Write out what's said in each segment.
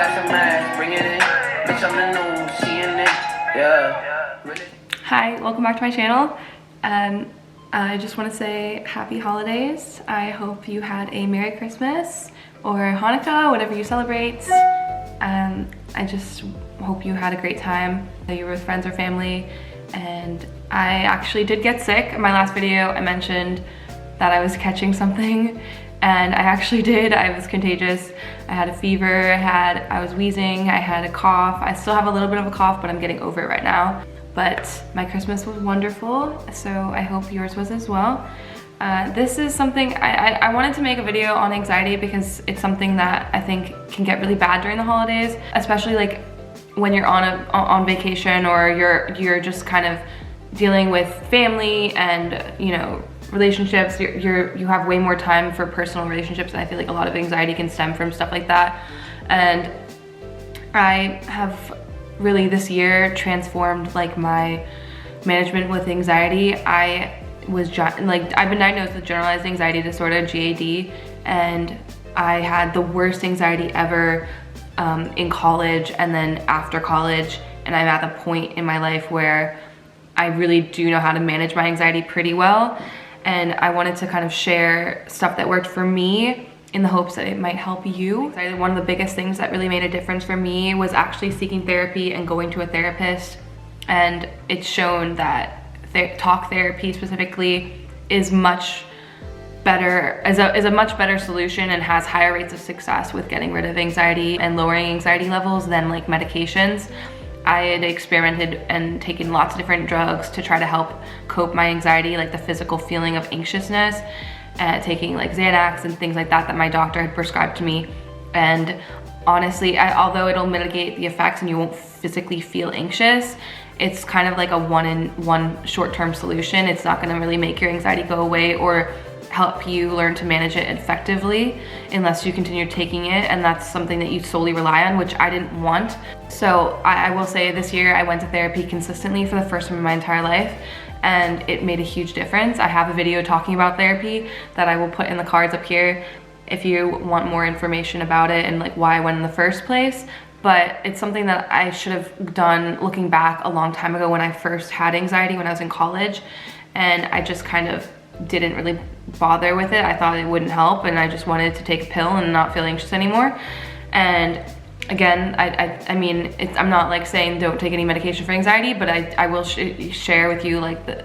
got some ass, bring it in. Bitch, I'm the new CNN. Yeah. Really? Hi, welcome back to my channel. I just want to say happy holidays. I hope you had a Merry Christmas or Hanukkah, whatever you celebrate. I just hope you had a great time, that you were with friends or family. And I actually did get sick. In my last video, I mentioned that I was catching something, and I actually did. I was contagious. I had a fever, I was wheezing, I had a cough. I still have a little bit of a cough, but I'm getting over it right now. But my Christmas was wonderful, so I hope yours was as well. This is something, I wanted to make a video on anxiety because it's something that I think can get really bad during the holidays, especially like when you're on vacation, or you're just kind of dealing with family and, you know, relationships. You have way more time for personal relationships, and I feel like a lot of anxiety can stem from stuff like that. And I have really this year transformed like my management with anxiety. I've been diagnosed with generalized anxiety disorder, GAD, and I had the worst anxiety ever in college and then after college, and I'm at the point in my life where I really do know how to manage my anxiety pretty well. And I wanted to kind of share stuff that worked for me in the hopes that it might help you. One of the biggest things that really made a difference for me was actually seeking therapy and going to a therapist. And it's shown that talk therapy specifically is much better, is a much better solution, and has higher rates of success with getting rid of anxiety and lowering anxiety levels than like medications. I had experimented and taken lots of different drugs to try to help cope my anxiety, like the physical feeling of anxiousness, taking like Xanax and things like that my doctor had prescribed to me. And honestly, although it'll mitigate the effects and you won't physically feel anxious, it's kind of like a one short-term solution. It's not gonna really make your anxiety go away or help you learn to manage it effectively unless you continue taking it, and that's something that you solely rely on, which I didn't want. So I will say this year I went to therapy consistently for the first time in my entire life, and it made a huge difference. I have a video talking about therapy that I will put in the cards up here if you want more information about it and like why I went in the first place. But it's something that I should have done looking back a long time ago when I first had anxiety when I was in college, and I just kind of didn't really bother with it. I thought it wouldn't help, and I just wanted to take a pill and not feel anxious anymore. And again, I mean, I'm not like saying don't take any medication for anxiety, but I will share with you like the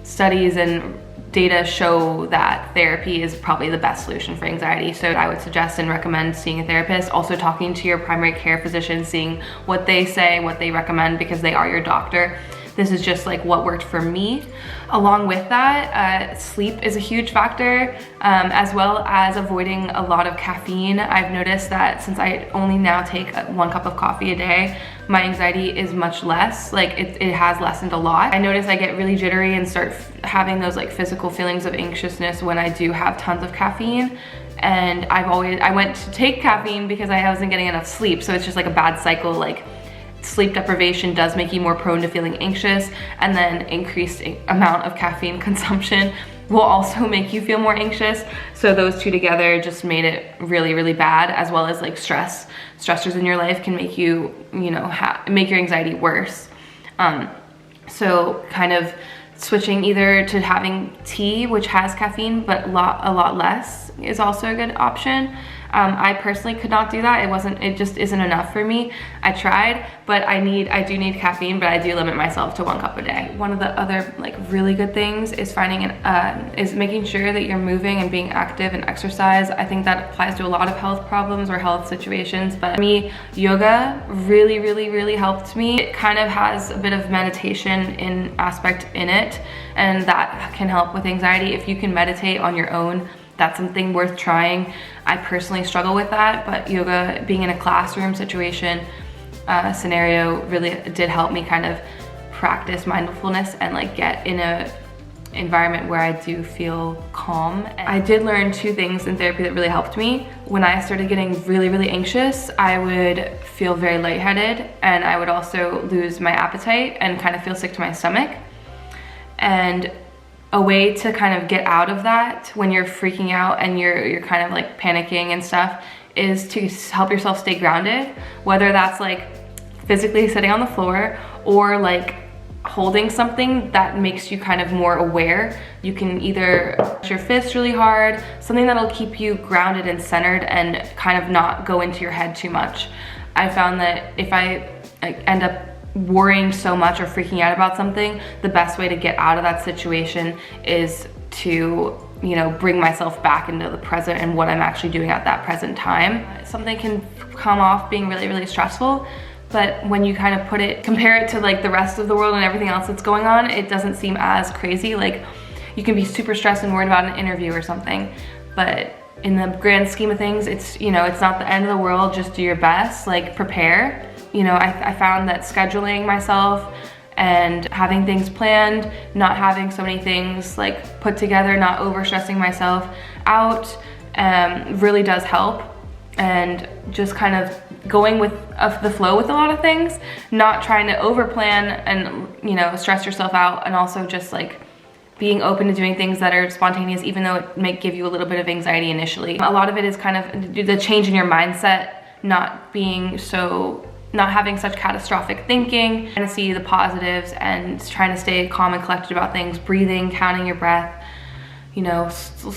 studies and data show that therapy is probably the best solution for anxiety. So I would suggest and recommend seeing a therapist, also talking to your primary care physician, seeing what they say, what they recommend, because they are your doctor. This is just like what worked for me. Along with that, sleep is a huge factor, as well as avoiding a lot of caffeine. I've noticed that since I only now take 1 cup of coffee a day, my anxiety is much less. Like it has lessened a lot. I notice I get really jittery and start having those like physical feelings of anxiousness when I do have tons of caffeine. And I went to take caffeine because I wasn't getting enough sleep. So it's just like a bad cycle. Like sleep deprivation does make you more prone to feeling anxious, and then increased amount of caffeine consumption will also make you feel more anxious. So those two together just made it really, really bad, as well as like stressors in your life can make you, you know, make your anxiety worse. So kind of switching either to having tea, which has caffeine but a lot less, is also a good option. I personally could not do that. It just isn't enough for me. I tried, but I do need caffeine, but I do limit myself to 1 cup a day. One of the other like really good things is is making sure that you're moving and being active and exercise. I think that applies to a lot of health problems or health situations, but for me, yoga really, really, really helped me. It kind of has a bit of meditation aspect in it, and that can help with anxiety. If you can meditate on your own, that's something worth trying. I personally struggle with that, but yoga, being in a classroom situation, scenario, really did help me kind of practice mindfulness and like get in a environment where I do feel calm. And I did learn 2 things in therapy that really helped me. When I started getting really, really anxious, I would feel very lightheaded, and I would also lose my appetite and kind of feel sick to my stomach. And a way to kind of get out of that when you're freaking out and you're kind of like panicking and stuff is to help yourself stay grounded, whether that's like physically sitting on the floor or like holding something that makes you kind of more aware. You can either push your fists really hard, something that'll keep you grounded and centered and kind of not go into your head too much. I found that if I end up worrying so much or freaking out about something, the best way to get out of that situation is to, you know, bring myself back into the present and what I'm actually doing at that present time. Something can come off being really, really stressful, but when you kind of compare it to like the rest of the world and everything else that's going on, it doesn't seem as crazy. Like you can be super stressed and worried about an interview or something, but in the grand scheme of things, it's, you know, it's not the end of the world. Just do your best, like prepare. You know, I found that scheduling myself and having things planned, not having so many things like put together, not over stressing myself out, really does help. And just kind of going with the flow with a lot of things, not trying to over plan and, you know, stress yourself out, and also just like being open to doing things that are spontaneous, even though it may give you a little bit of anxiety initially. A lot of it is kind of the change in your mindset, not having such catastrophic thinking, trying to see the positives and trying to stay calm and collected about things, breathing, counting your breath, you know,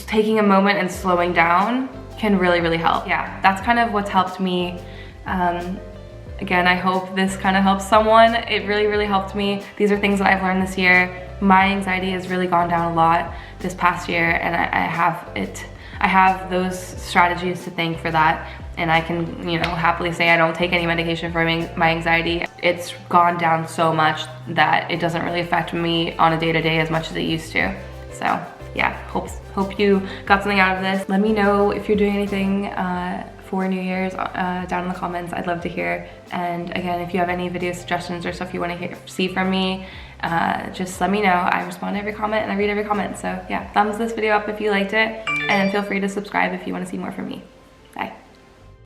taking a moment and slowing down can really, really help. Yeah, that's kind of what's helped me. Again, I hope this kind of helps someone. It really, really helped me. These are things that I've learned this year. My anxiety has really gone down a lot this past year, and I have those strategies to thank for that. And I can, you know, happily say I don't take any medication for my anxiety. It's gone down so much that it doesn't really affect me on a day-to-day as much as it used to. So yeah, hope you got something out of this. Let me know if you're doing anything for New Year's down in the comments. I'd love to hear. And again, if you have any video suggestions or stuff you want to see from me, just let me know. I respond to every comment and I read every comment. So yeah, thumbs this video up if you liked it, and feel free to subscribe if you want to see more from me. Bye.